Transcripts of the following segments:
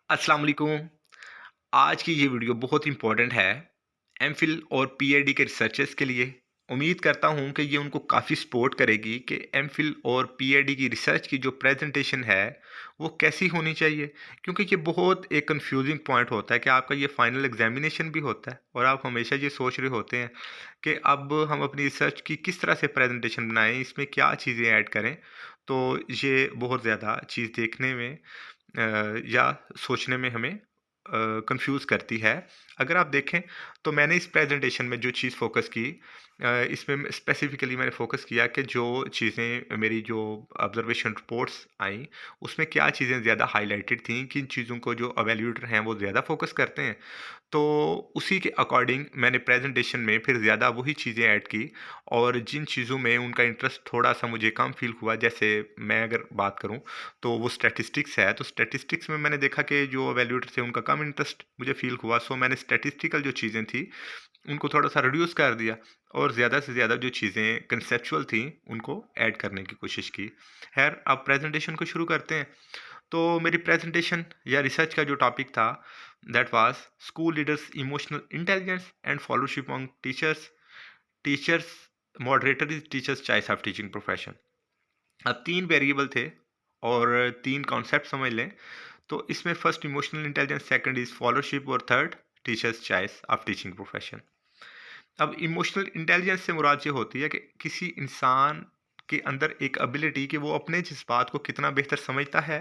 अस्सलाम वालेकुम। आज की ये वीडियो बहुत इम्पोर्टेंट है एमफिल और पीएचडी के रिसर्चर्स के लिए। उम्मीद करता हूँ कि ये उनको काफ़ी सपोर्ट करेगी कि एमफिल और पीएचडी की रिसर्च की जो प्रेजेंटेशन है वो कैसी होनी चाहिए, क्योंकि ये बहुत एक कंफ्यूजिंग पॉइंट होता है कि आपका ये फाइनल एग्जामिनेशन भी होता है और आप हमेशा ये सोच रहे होते हैं कि अब हम अपनी रिसर्च की किस तरह से प्रेजेंटेशन बनाएं, इसमें क्या चीज़ें ऐड करें। तो ये बहुत ज़्यादा चीज़ देखने में या सोचने में हमें कंफ्यूज करती है। अगर आप देखें तो मैंने इस प्रेजेंटेशन में जो चीज़ फोकस की, इसमें स्पेसिफिकली मैंने फोकस किया कि जो चीज़ें मेरी जो ऑब्जर्वेशन रिपोर्ट्स आई उसमें क्या चीज़ें ज़्यादा हाईलाइटेड थी, किन चीज़ों को जो एवेल्यूएटर हैं वो ज़्यादा फोकस करते हैं। तो उसी के अकॉर्डिंग मैंने प्रेजेंटेशन में फिर ज़्यादा वही चीज़ें ऐड की, और जिन चीज़ों में उनका इंटरेस्ट थोड़ा सा मुझे कम फील हुआ, जैसे मैं अगर बात करूं तो वो स्टैटिस्टिक्स है। तो स्टैटिस्टिक्स में मैंने देखा कि जो एवेल्यूएटर थे उनका कम इंटरेस्ट मुझे फील हुआ, सो मैंने स्टैटिस्टिकल जो चीज़ें थी उनको थोड़ा सा रिड्यूस कर दिया और ज़्यादा से ज़्यादा जो चीज़ें कंसेप्चुअल थी उनको ऐड करने की कोशिश की। खैर, अब प्रेजेंटेशन को शुरू करते हैं। तो मेरी प्रेजेंटेशन या रिसर्च का जो टॉपिक था that was school leaders emotional intelligence and fellowship on teachers teachers moderator is teachers choice of teaching profession. अब तीन वेरिएबल थे और तीन कॉन्सेप्ट समझ लें। तो इसमें first emotional intelligence, second is followership और third teachers choice of teaching profession. अब इमोशनल इंटेलिजेंस से मुराद ये होती है कि किसी इंसान के अंदर एक एबिलिटी कि वो अपने जज्बात को कितना बेहतर समझता है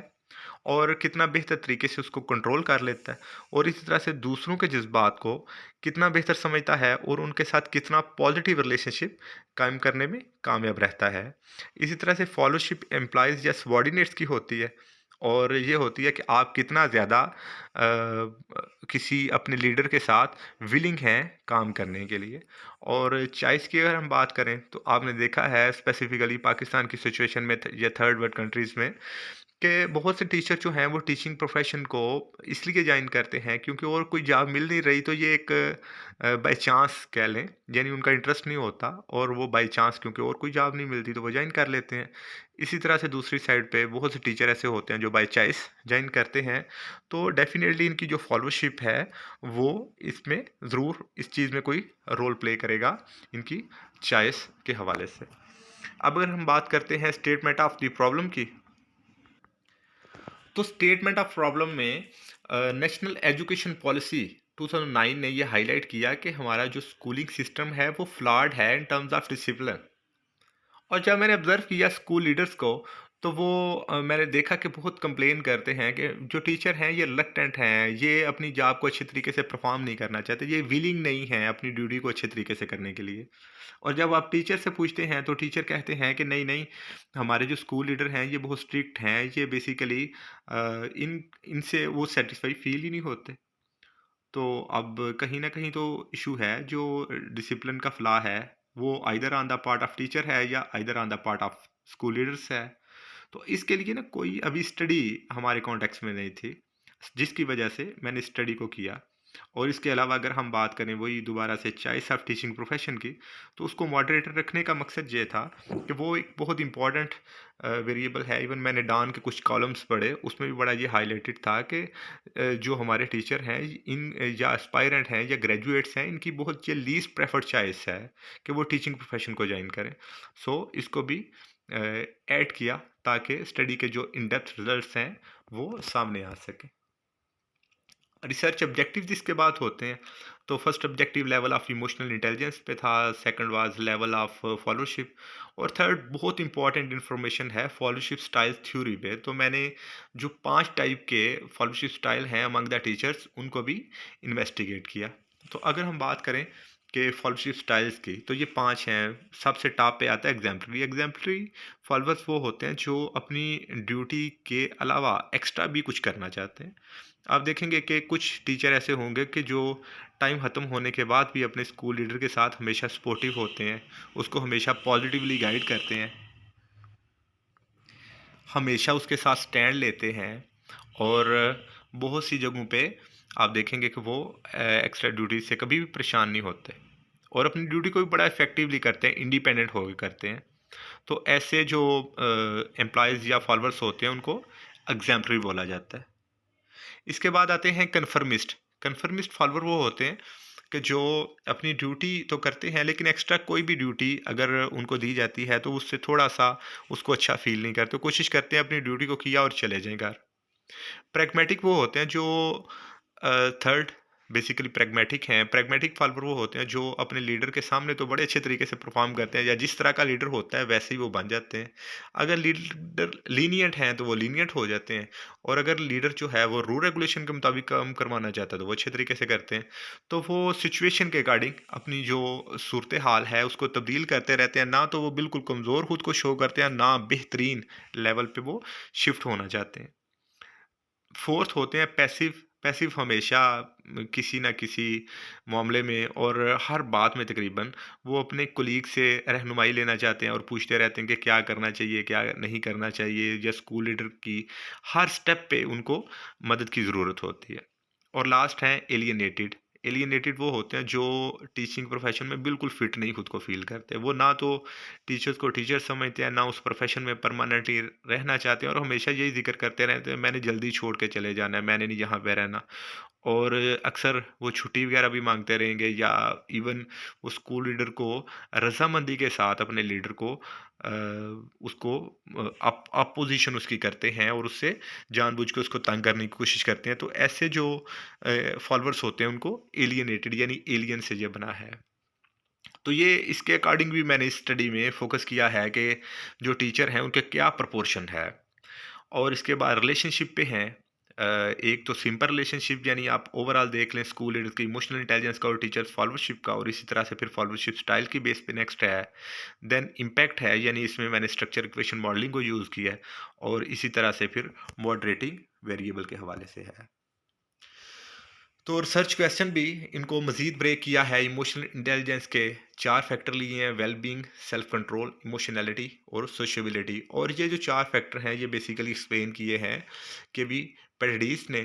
और कितना बेहतर तरीके से उसको कंट्रोल कर लेता है, और इसी तरह से दूसरों के जज्बात को कितना बेहतर समझता है और उनके साथ कितना पॉजिटिव रिलेशनशिप कायम करने में कामयाब रहता है। इसी तरह से फॉलोशिप एम्प्लॉयज़ या सबॉर्डिनेट्स की होती है, और ये होती है कि आप कितना ज़्यादा किसी अपने लीडर के साथ विलिंग हैं काम करने के लिए। और चॉइस की अगर हम बात करें तो आपने देखा है स्पेसिफिकली पाकिस्तान की सिचुएशन में या थर्ड वर्ल्ड कंट्रीज़ में कि बहुत से टीचर जो हैं वो टीचिंग प्रोफेशन को इसलिए ज्वाइन करते हैं क्योंकि और कोई जॉब मिल नहीं रही, तो ये एक बाय चांस कह लें, यानी उनका इंटरेस्ट नहीं होता और वो बाय चांस क्योंकि और कोई जॉब नहीं मिलती तो वो ज्वाइन कर लेते हैं। इसी तरह से दूसरी साइड पे बहुत से टीचर ऐसे होते हैं जो बाय चॉइस ज्वाइन करते हैं। तो डेफिनेटली इनकी जो फॉलोशिप है वो इसमें ज़रूर इस चीज़ में कोई रोल प्ले करेगा इनकी चॉइस के हवाले से। अब अगर हम बात करते हैं स्टेटमेंट ऑफ द प्रॉब्लम की, तो स्टेटमेंट ऑफ प्रॉब्लम में नेशनल एजुकेशन पॉलिसी 2009 ने ये हाईलाइट किया कि हमारा जो स्कूलिंग सिस्टम है वो फ्लॉड है इन टर्म्स ऑफ डिसिप्लिन। और जब मैंने ऑब्जर्व किया स्कूल लीडर्स को, तो वो मैंने देखा कि बहुत कंप्लेन करते हैं कि जो टीचर हैं ये रिलक्टेंट हैं, ये अपनी जॉब को अच्छे तरीके से परफॉर्म नहीं करना चाहते, ये विलिंग नहीं है अपनी ड्यूटी को अच्छे तरीके से करने के लिए। और जब आप टीचर से पूछते हैं तो टीचर कहते हैं कि नहीं नहीं, हमारे जो स्कूल लीडर हैं ये बहुत स्ट्रिक्ट हैं, ये बेसिकली इन इनसे वो सेटिस्फाई फील ही नहीं होते। तो अब कहीं न कहीं तो इश्यू है, जो डिसिप्लिन का फ्लॉ है, वो either on the part of teacher है या either on the part of school leaders है। तो इसके लिए ना कोई अभी स्टडी हमारे कॉन्टेक्स्ट में नहीं थी, जिसकी वजह से मैंने स्टडी को किया। और इसके अलावा अगर हम बात करें वही दोबारा से चॉइस ऑफ टीचिंग प्रोफेशन की, तो उसको मॉडरेटर रखने का मकसद ये था कि वो एक बहुत इंपॉर्टेंट वेरिएबल है। इवन मैंने डॉन के कुछ कॉलम्स पढ़े, उसमें भी बड़ा ये हाईलाइटेड था कि जो हमारे टीचर हैं इन या एस्पायरेंट हैं या ग्रेजुएट्स हैं, इनकी बहुत ये लीस्ट प्रेफर्ड चॉइस है कि वो टीचिंग प्रोफेशन को ज्वाइन करें। सो इसको भी ऐड किया ताकि स्टडी के जो इन डेप्थ रिजल्ट्स हैं वो सामने आ सकें। रिसर्च ऑब्जेक्टिव जिसके बात होते हैं, तो first objective level of emotional intelligence पे था, second was level of fellowship, और थर्ड बहुत इंपॉर्टेंट इंफॉर्मेशन है फॉलोशिप स्टाइल थ्योरी पे। तो मैंने जो 5 टाइप के फॉलोशिप स्टाइल हैं अमंग द टीचर्स उनको भी इन्वेस्टिगेट किया। तो अगर हम बात करें कि फॉलोशिप स्टाइल्स की, तो ये 5 हैं। सबसे टॉप पे आता है एग्जाम्पलरी। एग्जाम्पलरी फॉलोअर्स वो होते हैं जो अपनी ड्यूटी के अलावा एक्स्ट्रा भी कुछ करना चाहते हैं। आप देखेंगे कि कुछ टीचर ऐसे होंगे कि जो टाइम ख़त्म होने के बाद भी अपने स्कूल लीडर के साथ हमेशा सपोर्टिव होते हैं, उसको हमेशा पॉजिटिवली गाइड करते हैं, हमेशा उसके साथ स्टैंड लेते हैं, और बहुत सी जगहों पे आप देखेंगे कि वो एक्स्ट्रा ड्यूटी से कभी भी परेशान नहीं होते और अपनी ड्यूटी को भी बड़ा इफेक्टिवली करते हैं, इंडिपेंडेंट होकर करते हैं। तो ऐसे जो एम्प्लॉयज़ या फॉलोअर्स होते हैं उनको एग्जाम्पलरी बोला जाता है। इसके बाद आते हैं कन्फर्मिस्ट। कन्फर्मिस्ट फॉलोअर वो होते हैं कि जो अपनी ड्यूटी तो करते हैं, लेकिन एक्स्ट्रा कोई भी ड्यूटी अगर उनको दी जाती है तो उससे थोड़ा-सा उसको अच्छा फ़ील नहीं करते। कोशिश करते हैं अपनी ड्यूटी को किया और चले जाएँ घर। प्रैग्मैटिक वो होते हैं जो थर्ड बेसिकली प्रैग्मैटिक हैं। प्रैग्मैटिक फॉलोअर वो होते हैं जो अपने लीडर के सामने तो बड़े अच्छे तरीके से परफॉर्म करते हैं, या जिस तरह का लीडर होता है वैसे ही वो बन जाते हैं। अगर लीडर लीनिएंट हैं तो वो लीनिएंट हो जाते हैं, और अगर लीडर जो है वो रूल रेगुलेशन के मुताबिक काम करवाना चाहता है तो वो अच्छे तरीके से करते हैं। तो वो सिचुएशन के अकॉर्डिंग अपनी जो सूरत हाल है उसको तब्दील करते रहते हैं। ना तो वो बिल्कुल कमज़ोर खुद को शो करते हैं, ना बेहतरीन लेवल पे वो शिफ्ट होना चाहते हैं। फोर्थ होते हैं पैसिव। पैसिव हमेशा किसी ना किसी मामले में और हर बात में तकरीबन वो अपने कोलीग से रहनुमाई लेना चाहते हैं और पूछते रहते हैं कि क्या करना चाहिए, क्या नहीं करना चाहिए, या स्कूल लीडर की हर स्टेप पे उनको मदद की ज़रूरत होती है। और लास्ट हैं एलियनेटेड। एलियनेटेड वो होते हैं जो टीचिंग प्रोफेशन में बिल्कुल फिट नहीं खुद को फील करते। वो ना तो टीचर्स को टीचर समझते हैं, ना उस प्रोफेशन में परमानेंटली रहना चाहते हैं, और हमेशा यही ज़िक्र करते रहते हैं, मैंने जल्दी छोड़ के चले जाना है, मैंने नहीं यहाँ पे रहना। और अक्सर वो छुट्टी वगैरह भी माँगते रहेंगे, या इवन वो स्कूल लीडर को रज़ामंदी के साथ अपने लीडर को उसको अपोज़िशन उसकी करते हैं और उससे जानबूझ के उसको तंग करने की कोशिश करते हैं। तो ऐसे जो फॉलोअर्स होते हैं उनको एलियनेटेड यानी एलियन से ये बना है। तो ये इसके अकॉर्डिंग भी मैंने इस स्टडी में फ़ोकस किया है कि जो टीचर हैं उनके क्या प्रोपोर्शन है। और इसके बाद रिलेशनशिप पे हैं। एक तो सिंपल रिलेशनशिप यानी आप ओवरऑल देख लें स्कूल लीडर्स की इमोशनल इंटेलिजेंस का और टीचर्स फॉलोअरशिप का, और इसी तरह से फिर फॉलोअरशिप स्टाइल की बेस पे नेक्स्ट है। देन इम्पैक्ट है, यानी इसमें मैंने स्ट्रक्चर इक्वेशन मॉडलिंग को यूज़ किया है, और इसी तरह से फिर मॉडरेटिंग वेरिएबल के हवाले से है। तो रिसर्च क्वेश्चन भी इनको मज़ीद ब्रेक किया है। इमोशनल इंटेलिजेंस के 4 फैक्टर लिए हैं: well being, self control, emotionality और सोशबिलिटी। और ये जो 4 फैक्टर हैं ये बेसिकली एक्सप्लेन किए हैं कि भी पेरेडीस ने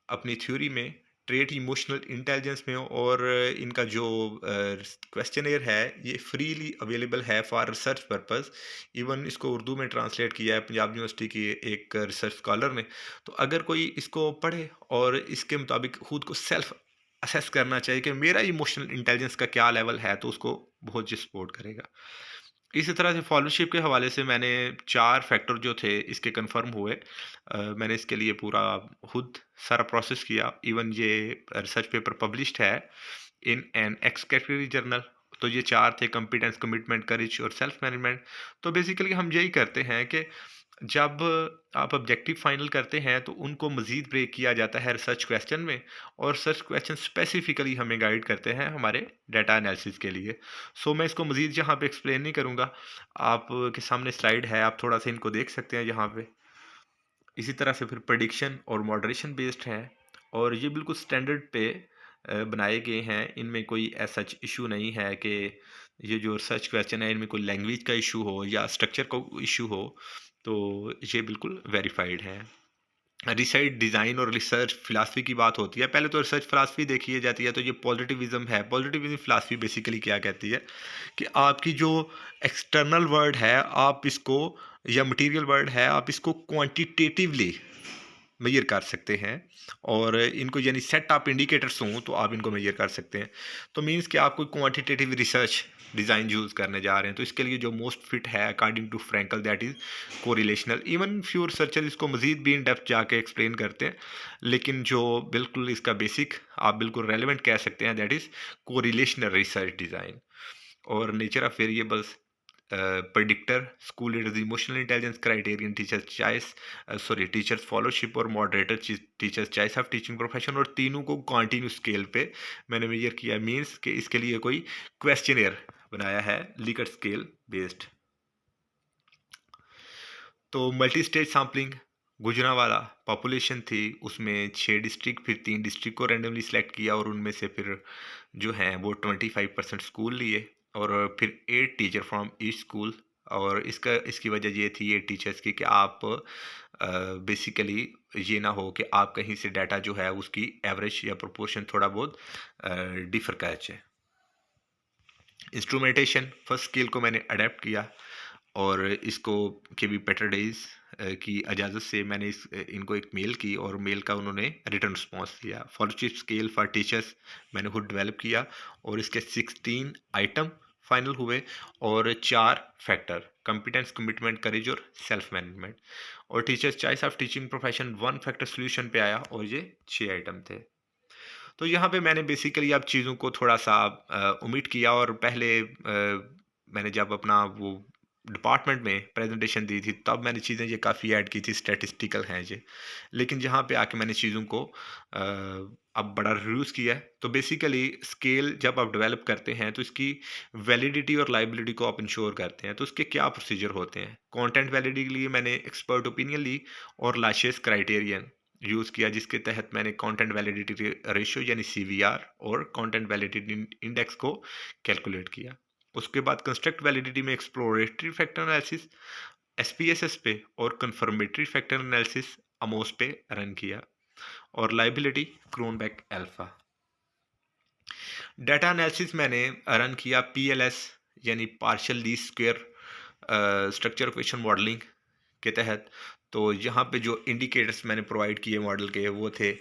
अपनी थ्योरी में ट्रेट इमोशनल इंटेलिजेंस में, और इनका जो क्वेश्चनेयर है ये फ्रीली अवेलेबल है फॉर रिसर्च पर्पस। इवन इसको उर्दू में ट्रांसलेट किया है पंजाब यूनिवर्सिटी की एक रिसर्च स्कॉलर ने। तो अगर कोई इसको पढ़े और इसके मुताबिक खुद को सेल्फ असेस करना चाहिए कि मेरा इमोशनल इंटेलिजेंस का क्या लेवल है, तो उसको बहुत जी सपोर्ट करेगा। इसी तरह से फॉलोशिप के हवाले से मैंने 4 फैक्टर जो थे इसके कंफर्म हुए। मैंने इसके लिए पूरा खुद सारा प्रोसेस किया। इवन ये रिसर्च पेपर पब्लिश्ड है in an x category general. तो ये 4 थे: कॉम्पिटेंस, कमिटमेंट, करेज और सेल्फ मैनेजमेंट। तो बेसिकली हम यही करते हैं कि जब आप ऑब्जेक्टिव फाइनल करते हैं तो उनको मज़ीद ब्रेक किया जाता है रिसर्च क्वेश्चन में, और रिसर्च क्वेश्चन स्पेसिफिकली हमें गाइड करते हैं हमारे डाटा एनालिसिस के लिए। सो मैं इसको मज़ीद यहाँ पे एक्सप्लेन नहीं करूँगा। आपके सामने स्लाइड है, आप थोड़ा सा इनको देख सकते हैं यहाँ पे। इसी तरह से फिर प्रेडिक्शन और मॉडरेशन बेस्ड हैं, और ये बिल्कुल स्टैंडर्ड पे बनाए गए हैं। इनमें कोई ऐसा इशू नहीं है कि ये जो रिसर्च क्वेश्चन है इनमें कोई लैंग्वेज का इशू हो या स्ट्रक्चर का इशू हो। तो ये बिल्कुल वेरीफाइड हैं। रिसर्च डिज़ाइन और रिसर्च फिलासफी की बात होती है। पहले तो रिसर्च फिलासफी देखी जाती है, तो ये पॉजिटिविज्म है। पॉजिटिविज्म फिलासफी बेसिकली क्या कहती है कि आपकी जो एक्सटर्नल वर्ल्ड है आप इसको, या मटेरियल वर्ल्ड है आप इसको क्वांटिटेटिवली मेजर कर सकते हैं, और इनको यानी सेट ऑफ इंडिकेटर्स हों तो आप इनको मेजर कर सकते हैं। तो मींस कि आप कोई क्वांटिटेटिव रिसर्च डिज़ाइन यूज़ करने जा रहे हैं, तो इसके लिए जो मोस्ट फिट है according to Frankl that is correlational. Even few researcher इसको मज़ीद भी इन डेप्थ जाके एक्सप्लेन करते हैं, लेकिन जो बिल्कुल इसका बेसिक आप बिल्कुल रेलिवेंट कह सकते हैं that is correlational research design. और nature of variables, predictor, school leaders emotional intelligence criterion, teachers choice, teachers followership और moderator teachers choice of teaching profession. और तीनों को कॉन्टिन्यू स्केल पे मैंने मेजर किया। मीन्स कि इसके लिए कोई क्वेश्चनियर बनाया है लिकट स्केल बेस्ड। तो multi stage sampling, Gujranwala population थी, उसमें 6 डिस्ट्रिक्ट, फिर 3 डिस्ट्रिक्ट को रैंडमली सिलेक्ट किया, और उनमें से फिर जो हैं वो 25% स्कूल लिए, और फिर 8 टीचर फ्रॉम ईच स्कूल। और इसकी वजह ये थी 8 टीचर्स की कि आप बेसिकली ये ना हो कि आप कहीं से डाटा जो है उसकी एवरेज या प्रोपोर्शन थोड़ा बहुत डिफर कर जाए। इंस्ट्रूमेंटेशन फर्स्ट स्केल को मैंने अडेप्ट किया, और इसको के बी पेटरडेज की इजाज़त से मैंने इनको एक मेल की और मेल का उन्होंने रिटर्न रिस्पॉन्स दिया। फॉलोशिप स्केल फॉर टीचर्स मैंने खुद डेवलप किया और इसके 16 आइटम फाइनल हुए और 4 फैक्टर कॉम्पिटेंस, कमिटमेंट, करेज और सेल्फ मैनेजमेंट। और teachers choice of teaching profession 1 factor solution पे आया और ये 6 आइटम थे। तो यहाँ पे मैंने बेसिकली अब चीज़ों को थोड़ा-सा ओमिट किया और पहले मैंने जब अपना वो डिपार्टमेंट में प्रेज़ेंटेशन दी थी, तब मैंने चीज़ें ये काफ़ी ऐड की थी, स्टैटिस्टिकल हैं ये। लेकिन जहाँ पे आके मैंने चीज़ों को अब बड़ा रिड्यूस किया है। तो बेसिकली स्केल जब आप डेवलप करते हैं, तो इसकी वैलिडिटी और लायबिलिटी को आप इंश्योर करते हैं। तो उसके क्या प्रोसीजर होते हैं? कंटेंट वैलिडिटी के लिए मैंने एक्सपर्ट ओपिनियन ली और लाशेस क्राइटेरियन यूज़ किया, जिसके तहत मैंने कंटेंट वैलिडिटी रेशियो यानी सीवीआर और कंटेंट वैलिडिटी इंडेक्स को कैलकुलेट किया। उसके बाद कंस्ट्रक्ट वैलिडिटी में एक्सप्लोरेटरी फैक्टर एनालिसिस एसपीएसएस पे और कंफर्मेटरी फैक्टर एनालिसिस अमोस पे रन किया और liability Cronbach alpha. Data analysis मैंने रन किया पीएलएस यानी partial least square structure equation modelling के तहत। तो यहाँ पे जो इंडिकेटर्स मैंने प्रोवाइड किए मॉडल के वो थे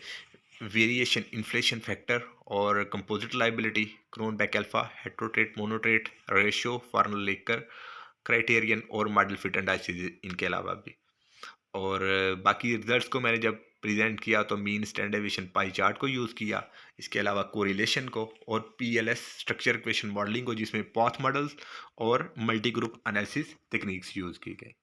वेरिएशन इन्फ्लेशन फैक्टर और composite liability, Cronbach alpha, heterotrait monotrait ratio, Fornell Larcker criterion और मॉडल फिट एंड आईसीजी इनके अलावा भी। और बाकी रिजल्ट्स को मैंने जब प्रेजेंट किया तो mean standard deviation pie chart को यूज़ किया, इसके अलावा कोरिलेशन को और पीएलएस स्ट्रक्चर इक्वेशन मॉडलिंग को, जिसमें पॉथ मॉडल्स और multi group analysis techniques use की गई।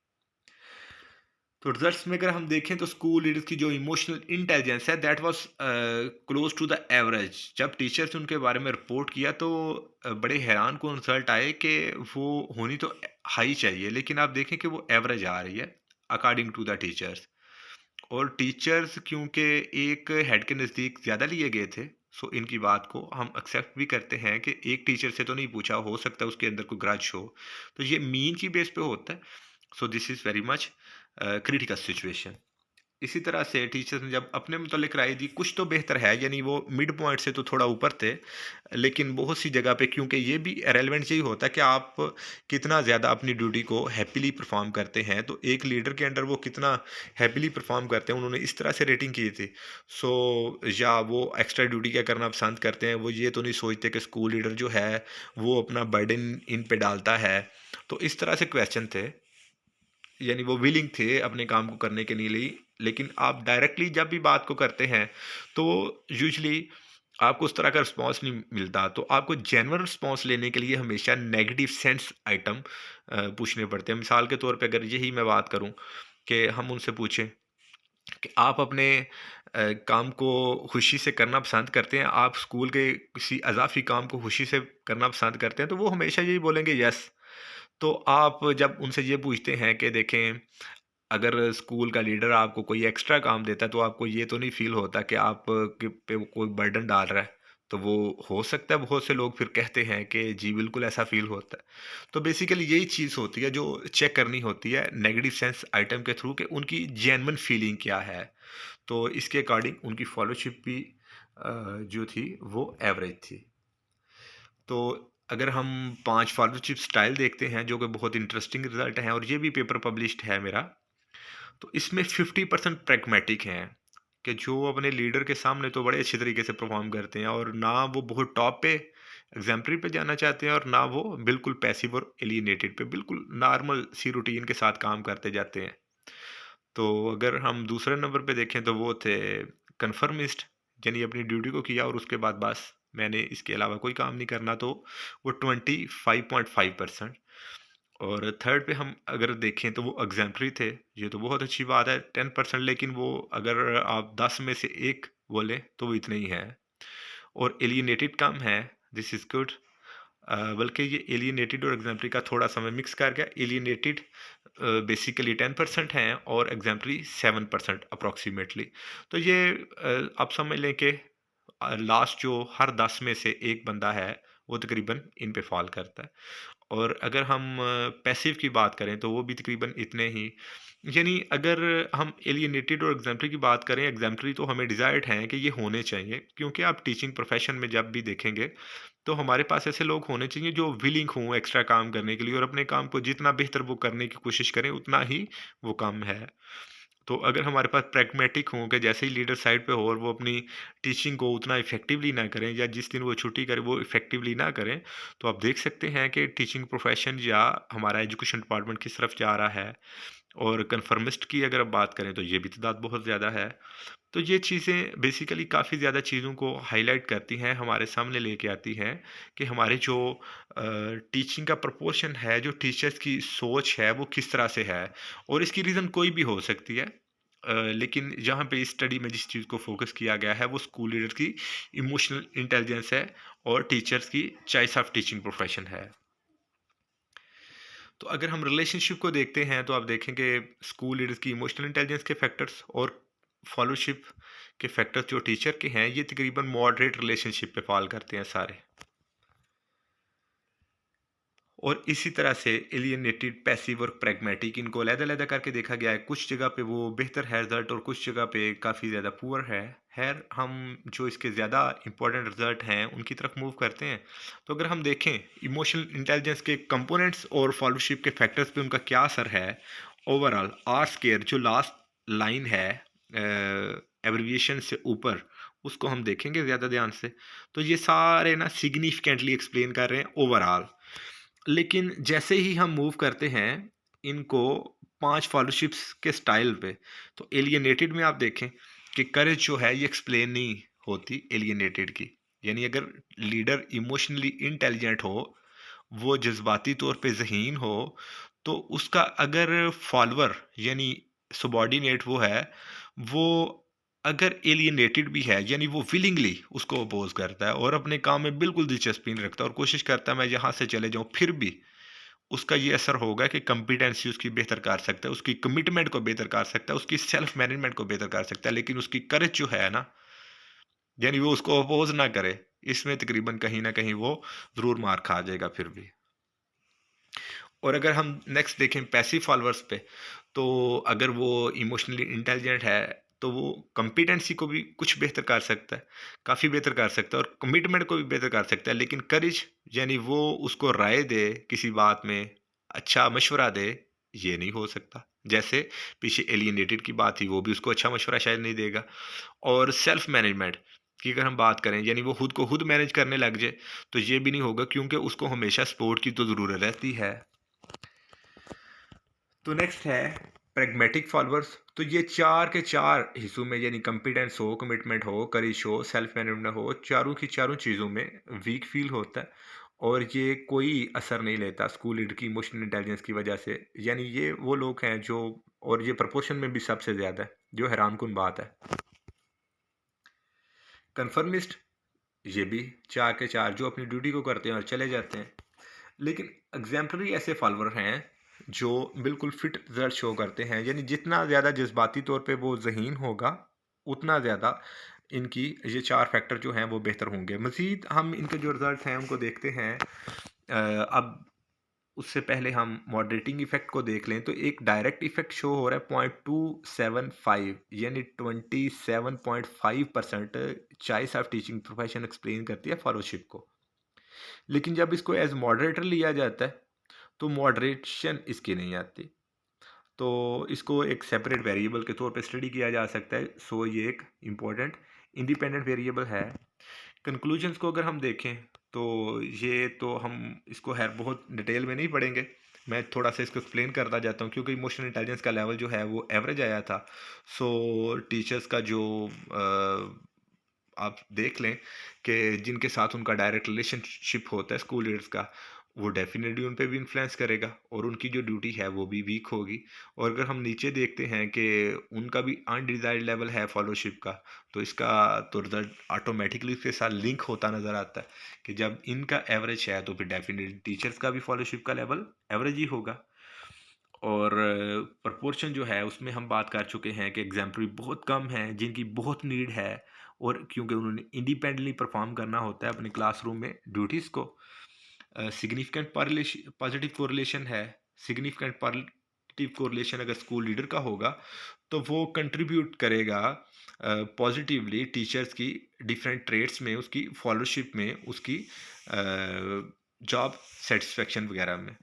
तो रिजल्ट्स में अगर हम देखें तो स्कूल लीडर्स की जो इमोशनल इंटेलिजेंस है that was close to the average. जब टीचर्स ने उनके बारे में रिपोर्ट किया तो बड़े हैरान कौन रिजल्ट आए कि वो होनी तो हाई चाहिए, लेकिन आप देखें कि वो एवरेज आ रही है अकॉर्डिंग टू द टीचर्स। और टीचर्स क्योंकि एक हेड के नज़दीक ज़्यादा लिए गए थे, सो इनकी बात को हम एक्सेप्ट भी करते हैं कि एक टीचर से तो नहीं पूछा, हो सकता है उसके अंदर कोई ग्रज हो। तो ये मीन की बेस पे होता है। So this is very much critical situation. इसी तरह से टीचर्स ने जब अपने मुतालिक राय दी, कुछ तो बेहतर है, यानी वो मिड पॉइंट से तो थोड़ा ऊपर थे, लेकिन बहुत सी जगह पे क्योंकि ये भी रेलेवेंट यही होता है कि आप कितना ज़्यादा अपनी ड्यूटी को हैप्पीली परफॉर्म करते हैं। तो एक लीडर के अंडर वो कितना हैप्पीली परफॉर्म करते हैं, उन्होंने इस तरह से रेटिंग की थी। सो या वो एक्स्ट्रा ड्यूटी क्या करना पसंद करते हैं, वो ये तो नहीं सोचते कि स्कूल लीडर जो है वो अपना बर्डन इन पे डालता है। तो इस तरह से क्वेश्चन थे, यानी वो विलिंग थे अपने काम को करने के लिए। लेकिन आप डायरेक्टली जब भी बात को करते हैं तो यूजुअली आपको उस तरह का रिस्पॉन्स नहीं मिलता। तो आपको जेन्युइन रिस्पॉन्स लेने के लिए हमेशा नेगेटिव सेंस आइटम पूछने पड़ते हैं। मिसाल के तौर पे अगर यही मैं बात करूं कि हम उनसे पूछें कि आप अपने काम को खुशी से करना पसंद करते हैं, आप स्कूल के किसी अज़ाफ़ी काम को खुशी से करना पसंद करते हैं, तो वो हमेशा यही बोलेंगे यस। तो आप जब उनसे ये पूछते हैं कि देखें, अगर स्कूल का लीडर आपको कोई एक्स्ट्रा काम देता है तो आपको ये तो नहीं फील होता कि आप के पे वो कोई बर्डन डाल रहा है। तो वो हो सकता है बहुत से लोग फिर कहते हैं कि जी बिल्कुल ऐसा फील होता है। तो बेसिकली यही चीज़ होती है जो चेक करनी होती है नेगेटिव सेंस आइटम के थ्रू कि उनकी जेन्युइन फीलिंग क्या है। तो इसके अकॉर्डिंग उनकी फॉलोशिप भी जो थी वो एवरेज थी। तो अगर हम 5 फॉलोशिप स्टाइल देखते हैं जो कि बहुत इंटरेस्टिंग रिजल्ट हैं और ये भी पेपर पब्लिश्ड है मेरा। तो इसमें 50% प्रैग्मेटिक हैं कि जो अपने लीडर के सामने तो बड़े अच्छे तरीके से परफॉर्म करते हैं और ना वो बहुत टॉप पे एग्जाम्पलरी पे जाना चाहते हैं और ना वो बिल्कुल पैसिव और एलियनेटेड पे, बिल्कुल नॉर्मल सी रूटीन के साथ काम करते जाते हैं। तो अगर हम दूसरे नंबर पे देखें तो वो थे कन्फर्मिस्ट, यानी अपनी ड्यूटी को किया और उसके बाद बस मैंने इसके अलावा कोई काम नहीं करना, तो वो 25.5%। और थर्ड पे हम अगर देखें तो वो एग्जाम्पलरी थे, ये तो बहुत अच्छी बात है 10%, लेकिन वो अगर आप 10 में से एक बोले तो वो इतने ही है। और एलियनेटेड कम है, दिस इज़ गुड। बल्कि ये एलियनेटेड और एग्जाम्पलरी का थोड़ा सा मैं मिक्स कर गया। एलियनेटेड बेसिकली 10% हैं और एग्जाम्पलरी 7% अप्रॉक्सीमेटली। तो ये आप समझ लें कि लास्ट जो हर 10 में से एक बंदा है वो तकरीबन इन पे फॉल करता है। और अगर हम पैसिव की बात करें तो वो भी तकरीबन इतने ही। यानी अगर हम एलियनेटेड और एग्जाम्पलरी की बात करें, एग्जाम्पलरी तो हमें डिज़ायर्ड हैं कि ये होने चाहिए, क्योंकि आप टीचिंग प्रोफेशन में जब भी देखेंगे तो हमारे पास ऐसे लोग होने चाहिए जो विलिंग हों एक्स्ट्रा काम करने के लिए और अपने काम को जितना बेहतर वो करने की कोशिश करें, उतना ही वो कम है। तो अगर हमारे पास प्रैग्मैटिक हों कि जैसे ही लीडर साइड पे हो और वो अपनी टीचिंग को उतना इफ़ेक्टिवली ना करें या जिस दिन वो छुट्टी करे वो इफ़ेक्टिवली ना करें, तो आप देख सकते हैं कि टीचिंग प्रोफ़ेशन या हमारा एजुकेशन डिपार्टमेंट किस तरफ जा रहा है। और कन्फर्मिस्ट की अगर आप बात करें तो ये भी तादाद बहुत ज़्यादा है। तो ये चीज़ें बेसिकली काफ़ी ज़्यादा चीज़ों को हाईलाइट करती हैं, हमारे सामने लेके आती हैं कि हमारे जो टीचिंग का प्रोपोर्शन है, जो टीचर्स की सोच है, वो किस तरह से है और इसकी रीज़न कोई भी हो सकती है। लेकिन जहाँ पे इस स्टडी में जिस चीज़ को फ़ोकस किया गया है, वो स्कूल लीडर्स की इमोशनल इंटेलिजेंस है और टीचर्स की चॉइस ऑफ टीचिंग प्रोफेशन है। तो अगर हम रिलेशनशिप को देखते हैं तो आप देखेंगे स्कूल लीडर्स की इमोशनल इंटेलिजेंस के फैक्टर्स और फॉलोशिप के फैक्टर्स जो टीचर के हैं ये तकरीबन मॉडरेट रिलेशनशिप पे फॉल करते हैं सारे। और इसी तरह से एलियनेटेड, पैसिव और प्रैग्मेटिक इनको अलग-अलग करके देखा गया है। कुछ जगह पे वो बेहतर है रिज़ल्ट और कुछ जगह पे काफ़ी ज़्यादा पुअर है। ख़ैर हम जो इसके ज़्यादा इम्पोर्टेंट रिज़ल्ट हैं उनकी तरफ मूव करते हैं। तो अगर हम देखें इमोशनल इंटेलिजेंस के कंपोनेंट्स और फॉलोशिप के फैक्टर्स पे उनका क्या असर है, ओवरऑल आर स्क्वायर जो लास्ट लाइन है एब्रिविएशन से ऊपर, उसको हम देखेंगे ज़्यादा ध्यान से। तो ये सारे ना सिग्निफिकेंटली एक्सप्लेन कर रहे हैं ओवरऑल। लेकिन जैसे ही हम मूव करते हैं इनको 5 फॉलोशिप्स के स्टाइल पे, तो एलियनेटेड में आप देखें कि करेज जो है ये एक्सप्लेन नहीं होती एलियनेटेड की। यानी अगर लीडर इमोशनली इंटेलिजेंट हो, वो जज़्बाती तौर पे ज़हीन हो, तो उसका अगर फॉलोवर यानी सबॉर्डिनेट वो है, वो अगर एलियनेटेड भी है यानी वो विलिंगली उसको अपोज़ करता है और अपने काम में बिल्कुल दिलचस्पी नहीं रखता और कोशिश करता है मैं यहाँ से चले जाऊँ, फिर भी उसका ये असर होगा कि कॉम्पिटेंसी उसकी बेहतर कर सकता है, उसकी कमिटमेंट को बेहतर कर सकता है, उसकी सेल्फ मैनेजमेंट को बेहतर कर सकता है, लेकिन उसकी करेज जो है ना, यानी वो उसको अपोज़ ना करे, इसमें तकरीबन कहीं न कहीं वो ज़रूर मार खा जाएगा फिर भी। और अगर हम नेक्स्ट देखें पैसिव फॉलोअर्स पे, तो अगर वो इमोशनली इंटेलिजेंट है, तो वो कॉम्पिटेंसी को भी कुछ बेहतर कर सकता है, काफ़ी बेहतर कर सकता है और कमिटमेंट को भी बेहतर कर सकता है। लेकिन करेज यानी वो उसको राय दे किसी बात में, अच्छा मशवरा दे, ये नहीं हो सकता। जैसे पीछे एलियनेटेड की बात थी, वो भी उसको अच्छा मशवरा शायद नहीं देगा। और सेल्फ मैनेजमेंट की अगर हम बात करें, यानी वो खुद को खुद मैनेज करने लग जाए, तो ये भी नहीं होगा क्योंकि उसको हमेशा सपोर्ट की तो ज़रूरत रहती है। तो नेक्स्ट है प्रैग्मेटिक फॉलोअर्स। तो ये 4 के 4 हिस्सों में यानी कॉम्पिटेंस हो, कमिटमेंट हो, करेज हो, सेल्फ मैनेजमेंट हो, चारों की चारों चीज़ों में वीक फील होता है और ये कोई असर नहीं लेता स्कूल लीडर की इमोशनल इंटेलिजेंस की वजह से। यानी ये वो लोग हैं जो, और ये प्रपोर्शन में भी सबसे ज़्यादा है, जो हैरानकुन बात है। कन्फर्मिस्ट, ये भी 4 के 4 जो अपनी ड्यूटी को करते हैं और चले जाते हैं। लेकिन एग्ज़ैम्पलरी ऐसे फॉलोवर हैं जो बिल्कुल फिट रिज़ल्ट शो करते हैं, यानी जितना ज़्यादा जज़्बाती तौर पे वो ज़हीन होगा, उतना ज़्यादा इनकी ये 4 फैक्टर जो हैं वो बेहतर होंगे। मज़ीद हम इनके जो रिज़ल्ट्स हैं उनको देखते हैं। अब उससे पहले हम मॉडरेटिंग इफ़ेक्ट को देख लें तो एक डायरेक्ट इफ़ेक्ट शो हो रहा है 0.275 यानी 27.5% choice of teaching profession explain करती है फॉलोशिप को। लेकिन जब इसको एज़ मॉडरेटर लिया जाता है तो मॉडरेशन इसकी नहीं आती। तो इसको एक सेपरेट वेरिएबल के तौर पे स्टडी किया जा सकता है। सो ये एक इम्पोर्टेंट इंडिपेंडेंट वेरिएबल है। कंक्लूजन्स को अगर हम देखें तो ये तो हम इसको है बहुत डिटेल में नहीं पढ़ेंगे। मैं थोड़ा सा इसको एक्सप्लेन करता जाता हूँ क्योंकि इमोशनल इंटेलिजेंस का लेवल जो है वो एवरेज आया था। सो टीचर्स का जो आप देख लें कि जिनके साथ उनका डायरेक्ट रिलेशनशिप होता है स्कूल लीडर्स का, वो डेफ़िनेटली उन पे भी इन्फ्लुएंस करेगा और उनकी जो ड्यूटी है वो भी वीक होगी। और अगर हम नीचे देखते हैं कि उनका भी अनडिज़ायर्ड लेवल है फ़ॉलोशिप का, तो इसका तो रिज़ल्ट ऑटोमैटिकली उसके साथ लिंक होता नज़र आता है कि जब इनका एवरेज है तो फिर डेफ़िनेटली टीचर्स का भी फ़ॉलोशिप का लेवल एवरेज ही होगा। और प्रोपोर्शन जो है उसमें हम बात कर चुके हैं कि एग्ज़ाम्पल बहुत कम हैं जिनकी बहुत नीड है और क्योंकि उन्होंने इंडिपेंडेंटली परफॉर्म करना होता है अपने क्लासरूम में ड्यूटीज़ को। सिग्निफिकेंट पॉजिटिव कोरिलेशन है, सिग्निफिकेंट पॉजिटिव कोरिलेशन अगर स्कूल लीडर का होगा, तो वो कंट्रीब्यूट करेगा पॉजिटिवली टीचर्स की डिफरेंट ट्रेड्स में, उसकी फॉलोशिप में, उसकी जॉब सेटिस्फेक्शन वगैरह में।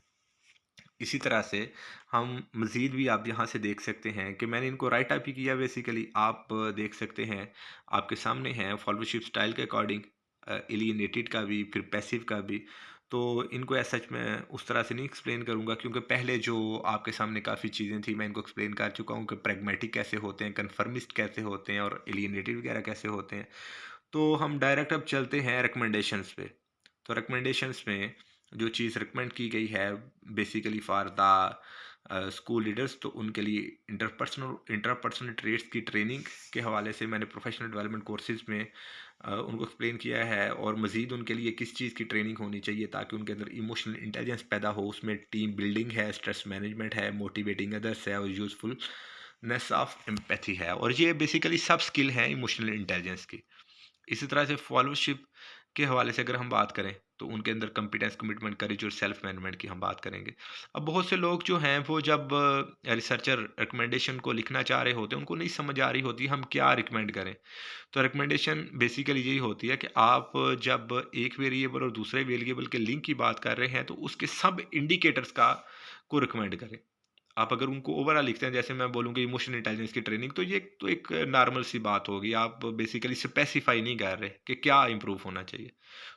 इसी तरह से हम मज़ीद भी आप यहाँ से देख सकते हैं कि मैंने इनको राइट अप ही किया बेसिकली। आप देख सकते हैं, आपके सामने है फॉलोशिप स्टाइल के अकॉर्डिंग एलियनेटेड का भी, फिर पैसिव का भी। तो इनको एज सच मैं उस तरह से नहीं एक्सप्लेन करूँगा, क्योंकि पहले जो आपके सामने काफ़ी चीज़ें थी मैं इनको एक्सप्लेन कर चुका हूँ कि प्रैग्मेटिक कैसे होते हैं, कन्फर्मिस्ट कैसे होते हैं और एलियनेटेड वगैरह कैसे होते हैं। तो हम डायरेक्ट अब चलते हैं रिकमेंडेशंस पे। तो रिकमेंडेशंस में जो चीज़ रिकमेंड की गई है basically for the school leaders, तो उनके लिए इंटरपर्सनल ट्रेड्स की ट्रेनिंग के हवाले से मैंने प्रोफेशनल डेवलपमेंट कोर्सेज में उनको एक्सप्लेन किया है। और मज़ीद उनके लिए किस चीज़ की ट्रेनिंग होनी चाहिए ताकि उनके अंदर इमोशनल इंटेलिजेंस पैदा हो। उसमें टीम बिल्डिंग है, स्ट्रेस मैनेजमेंट है, मोटिवेटिंग अदर्स है और यूज़फुलनेस ऑफ एम्पैथी है। और ये बेसिकली सब स्किल हैं इमोशनल इंटेलिजेंस की। इसी तरह से फॉलोशिप के हवाले से अगर हम बात करें, तो उनके अंदर कॉम्पिटेंस, कमिटमेंट, करेज और सेल्फ मैनेजमेंट की हम बात करेंगे। अब बहुत से लोग जो हैं वो जब रिसर्चर रिकमेंडेशन को लिखना चाह रहे होते हैं, उनको नहीं समझ आ रही होती हम क्या रिकमेंड करें। तो रिकमेंडेशन बेसिकली यही होती है कि आप जब एक वेरिएबल और दूसरे वेरिएबल के लिंक की बात कर रहे हैं, तो उसके सब इंडिकेटर्स का को रिकमेंड करें। आप अगर उनको ओवरऑल लिखते हैं, जैसे मैं बोलूँगा इमोशनल इंटेलिजेंस की ट्रेनिंग, तो ये तो एक नॉर्मल सी बात होगी। आप बेसिकली स्पेसिफाई नहीं कर रहे कि क्या इम्प्रूव होना चाहिए।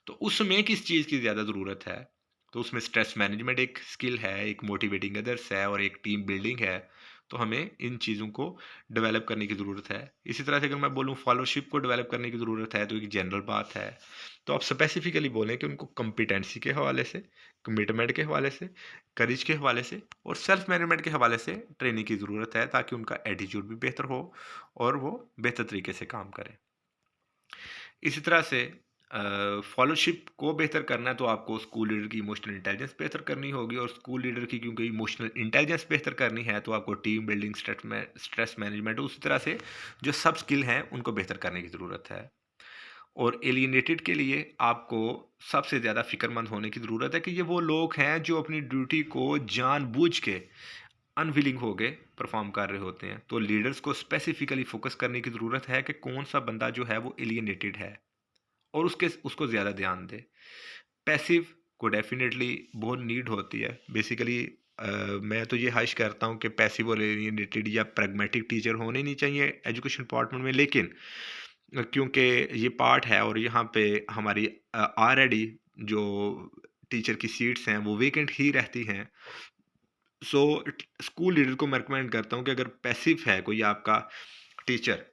तो उसमें किस चीज़ की ज़्यादा ज़रूरत है? तो उसमें स्ट्रेस मैनेजमेंट एक स्किल है, एक मोटिवेटिंग अदर्स है और एक टीम बिल्डिंग है। तो हमें इन चीज़ों को डेवलप करने की ज़रूरत है। इसी तरह से अगर मैं बोलूँ फॉलोशिप को डेवलप करने की ज़रूरत है, तो एक जनरल बात है। तो आप स्पेसिफिकली बोलें कि उनको कॉम्पिटेंसी के हवाले से, कमिटमेंट के हवाले से, करेज के हवाले से और सेल्फ मैनेजमेंट के हवाले से ट्रेनिंग की ज़रूरत है, ताकि उनका एटीट्यूड भी बेहतर हो और वो बेहतर तरीके से काम करें। इसी तरह से फॉलोशिप को बेहतर करना है, तो आपको स्कूल लीडर की इमोशनल इंटेलिजेंस बेहतर करनी होगी। और स्कूल लीडर की क्योंकि इमोशनल इंटेलिजेंस बेहतर करनी है, तो आपको टीम बिल्डिंग, स्ट्रेस मैनेजमेंट, उसी तरह से जो सब स्किल हैं उनको बेहतर करने की ज़रूरत है। और एलियनेटेड के लिए आपको सबसे ज़्यादा फ़िक्रमंद होने की ज़रूरत है कि ये वो लोग हैं जो अपनी ड्यूटी को जानबूझ के अनविलिंग हो गए परफॉर्म कर रहे होते हैं। तो लीडर्स को स्पेसिफिकली फोकस करने की ज़रूरत है कि कौन सा बंदा जो है वो एलियनेटेड है और उसको ज़्यादा ध्यान दे। पैसिव को डेफिनेटली बहुत नीड होती है बेसिकली। मैं तो ये ख्वाहिश करता हूँ कि पैसिव और एलियनेटेड या प्रैग्मेटिक टीचर होने नहीं चाहिए एजुकेशन डिपार्टमेंट में, लेकिन क्योंकि ये पार्ट है और यहाँ पे हमारी ऑलरेडी जो टीचर की सीट्स हैं वो वेकेंट ही रहती हैं। सो स्कूल लीडर को मैं रिकमेंड करता हूँ कि अगर पैसिव है कोई आपका टीचर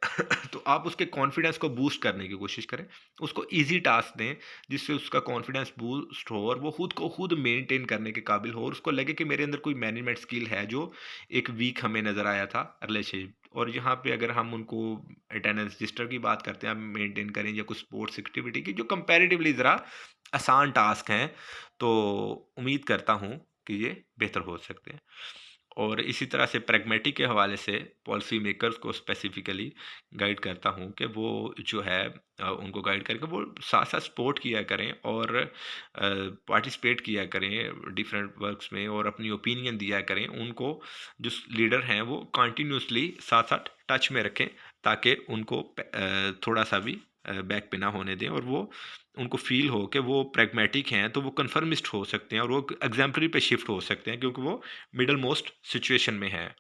तो आप उसके कॉन्फिडेंस को बूस्ट करने की कोशिश करें। उसको इजी टास्क दें जिससे उसका कॉन्फिडेंस बूस्ट हो और वो खुद को खुद मेंटेन करने के काबिल हो और उसको लगे कि मेरे अंदर कोई मैनेजमेंट स्किल है, जो एक वीक हमें नज़र आया था रिलेशनशिप। और यहाँ पे अगर हम उनको अटेंडेंस रजिस्टर की बात करते हैं, आप मेंटेन करें या कुछ स्पोर्ट्स एक्टिविटी की जो कंपैरेटिवली ज़रा आसान टास्क हैं, तो उम्मीद करता हूँ कि ये बेहतर हो सकते हैं। और इसी तरह से प्रैग्मेटिक के हवाले से पॉलिसी मेकर्स को स्पेसिफिकली गाइड करता हूँ कि वो जो है उनको गाइड करके वो साथ साथ सपोर्ट किया करें और पार्टिसिपेट किया करें डिफरेंट वर्क्स में और अपनी ओपिनियन दिया करें। उनको जो लीडर हैं वो कंटिन्यूसली साथ साथ टच में रखें ताकि उनको थोड़ा सा भी बैक पे ना होने दें और वो उनको फ़ील हो कि वो प्रैग्मेटिक हैं, तो वो कन्फर्मिस्ट हो सकते हैं और वो एग्जाम्पलरी पे शिफ्ट हो सकते हैं, क्योंकि वो मिडल मोस्ट सिचुएशन में है।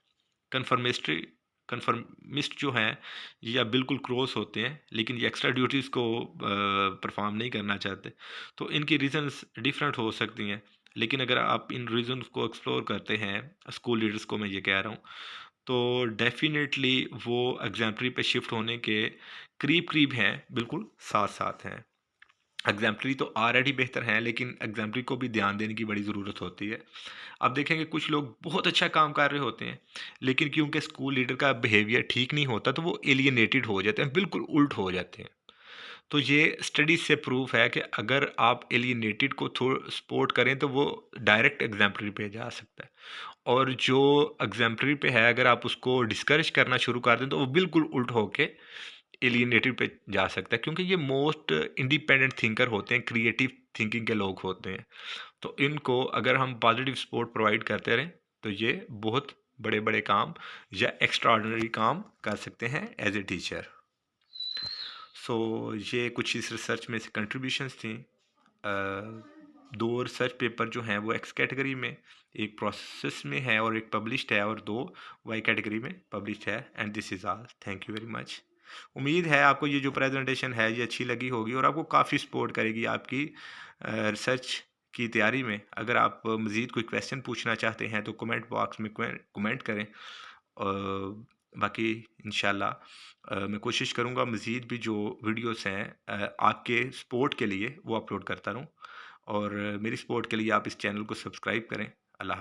कन्फर्मिस्ट जो हैं या बिल्कुल क्रॉस होते हैं, लेकिन ये एक्स्ट्रा ड्यूटीज़ को परफॉर्म नहीं करना चाहते। तो इनकी रीजंस डिफरेंट हो सकती हैं, लेकिन अगर आप इन रीजंस को एक्सप्लोर करते हैं, स्कूल लीडर्स को मैं ये कह रहा हूँ, तो डेफिनेटली वो एग्जाम्पलरी पे शिफ्ट होने के करीब करीब हैं, बिल्कुल साथ साथ हैं। एग्जाम्पलरी तो ऑलरेडी बेहतर हैं, लेकिन एग्जाम्पलरी को भी ध्यान देने की बड़ी ज़रूरत होती है। आप देखेंगे कुछ लोग बहुत अच्छा काम कर रहे होते हैं, लेकिन क्योंकि स्कूल लीडर का बिहेवियर ठीक नहीं होता, तो वो एलियनेटेड हो जाते हैं, बिल्कुल उल्ट हो जाते हैं। तो ये स्टडीज से प्रूफ है कि अगर आप एलियनेटेड को थो सपोर्ट करें, तो वो डायरेक्ट एग्जाम्पलरी पे जा सकता है। और जो एग्जाम्पलरी पे है, अगर आप उसको डिस्करेज करना शुरू कर दें, तो वो बिल्कुल उल्ट होके एलियनेटेड पे जा सकता है, क्योंकि ये मोस्ट इंडिपेंडेंट थिंकर होते हैं, क्रिएटिव थिंकिंग के लोग होते हैं। तो इनको अगर हम पॉजिटिव सपोर्ट प्रोवाइड करते रहें, तो ये बहुत बड़े-बड़े काम या एक्स्ट्रा ऑर्डिनरी काम कर सकते हैं एज़ ए टीचर। सो ये कुछ इस रिसर्च में से कंट्रीब्यूशंस थी। 2 रिसर्च पेपर जो हैं वो एक्स कैटेगरी में, एक प्रोसेस में है और एक पब्लिश्ड है, और 2 वाई कैटेगरी में पब्लिश्ड है। And this is all. Thank you very much. उम्मीद है आपको ये जो प्रेजेंटेशन है ये अच्छी लगी होगी और आपको काफ़ी सपोर्ट करेगी आपकी रिसर्च की तैयारी में। अगर आप मज़ीद कोई क्वेश्चन पूछना चाहते हैं तो कमेंट बॉक्स में कमेंट करें। बाकी इंशाल्लाह मैं कोशिश करूँगा मज़ीद भी जो वीडियोस हैं आपके सपोर्ट के लिए वो अपलोड करता रहूँ, और मेरी सपोर्ट के लिए आप इस चैनल को सब्सक्राइब करें। अल्लाह